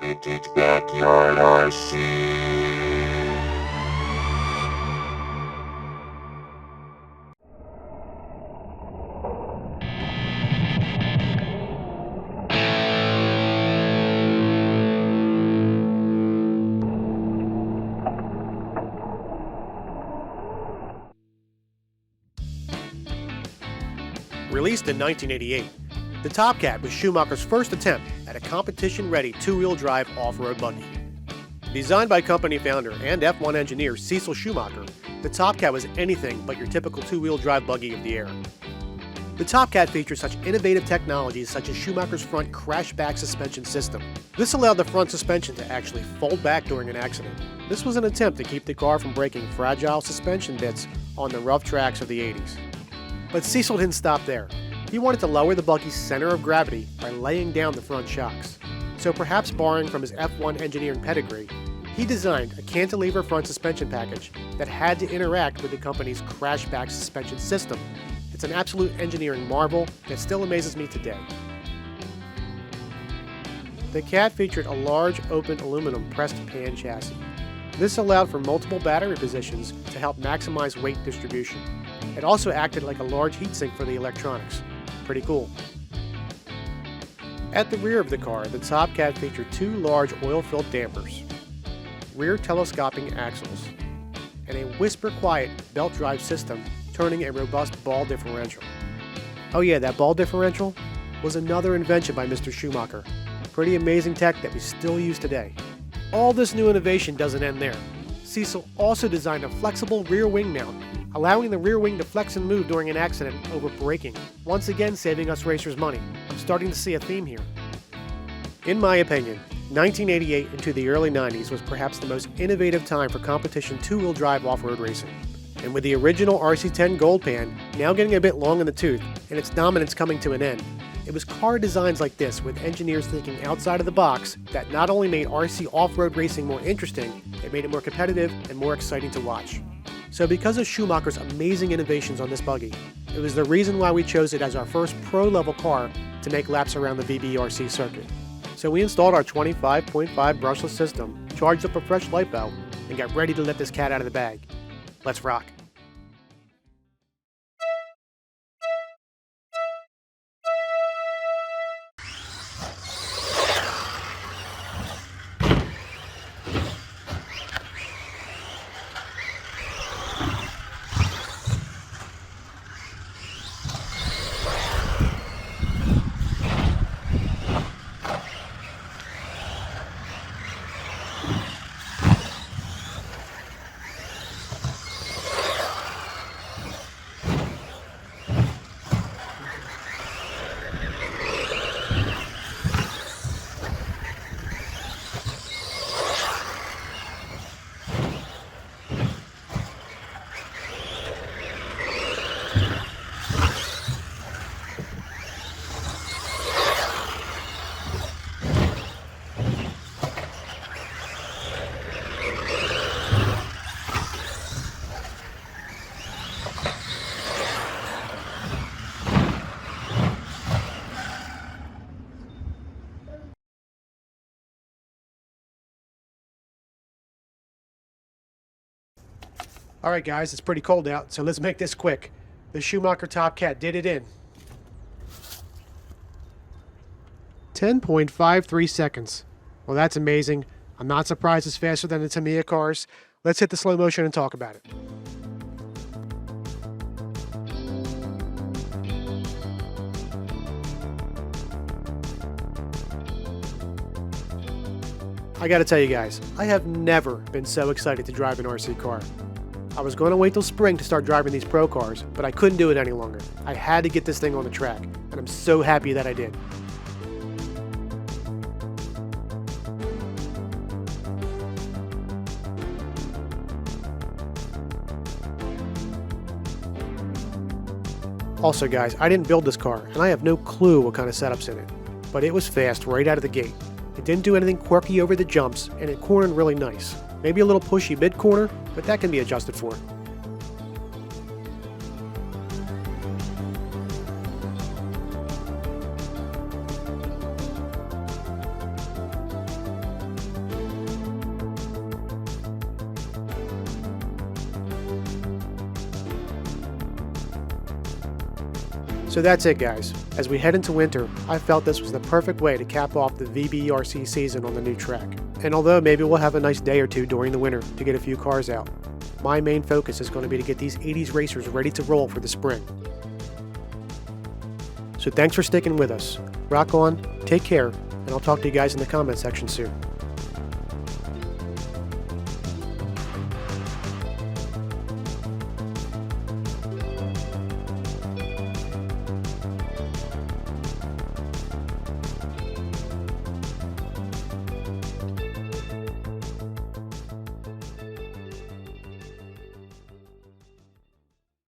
Vintage Backyard RC. Released in 1988, the Top Cat was Schumacher's first attempt at a competition-ready two-wheel drive off-road buggy. Designed by company founder and F1 engineer Cecil Schumacher, the Top Cat was anything but your typical two-wheel drive buggy of the era. The Top Cat features such innovative technologies such as Schumacher's front crash-back suspension system. This allowed the front suspension to actually fold back during an accident. This was an attempt to keep the car from breaking fragile suspension bits on the rough tracks of the 80s. But Cecil didn't stop there. He wanted to lower the buggy's center of gravity by laying down the front shocks. So perhaps borrowing from his F1 engineering pedigree, he designed a cantilever front suspension package that had to interact with the company's crashback suspension system. It's an absolute engineering marvel that still amazes me today. The Cat featured a large open aluminum pressed pan chassis. This allowed for multiple battery positions to help maximize weight distribution. It also acted like a large heatsink for the electronics. Pretty cool. At the rear of the car, the Top Cat featured two large oil-filled dampers, rear telescoping axles, and a whisper-quiet belt drive system turning a robust ball differential. Oh yeah, that ball differential was another invention by Mr. Schumacher. Pretty amazing tech that we still use today. All this new innovation doesn't end there. Cecil also designed a flexible rear wing mount, allowing the rear wing to flex and move during an accident over braking, once again saving us racers money. I'm starting to see a theme here. In my opinion, 1988 into the early 90s was perhaps the most innovative time for competition two-wheel drive off-road racing. And with the original RC10 Gold Pan now getting a bit long in the tooth and its dominance coming to an end, it was car designs like this with engineers thinking outside of the box that not only made RC off-road racing more interesting, it made it more competitive and more exciting to watch. So because of Schumacher's amazing innovations on this buggy, it was the reason why we chose it as our first pro-level car to make laps around the VBRC circuit. So we installed our 25.5 brushless system, charged up a fresh lipo, and got ready to let this cat out of the bag. Let's rock. Alright guys, it's pretty cold out, so let's make this quick. The Schumacher Top Cat did it in 10.53 seconds. Well, that's amazing. I'm not surprised it's faster than the Tamiya cars. Let's hit the slow motion and talk about it. I gotta tell you guys, I have never been so excited to drive an RC car. I was going to wait till spring to start driving these pro cars, but I couldn't do it any longer. I had to get this thing on the track, and I'm so happy that I did. Also guys, I didn't build this car, and I have no clue what kind of setup's in it, but it was fast right out of the gate. It didn't do anything quirky over the jumps, and it cornered really nice. Maybe a little pushy mid-corner, but that can be adjusted for. So that's it, guys. As we head into winter, I felt this was the perfect way to cap off the VBRC season on the new track. And although maybe we'll have a nice day or two during the winter to get a few cars out, my main focus is going to be to get these 80s racers ready to roll for the spring. So thanks for sticking with us. Rock on, take care, and I'll talk to you guys in the comment section soon.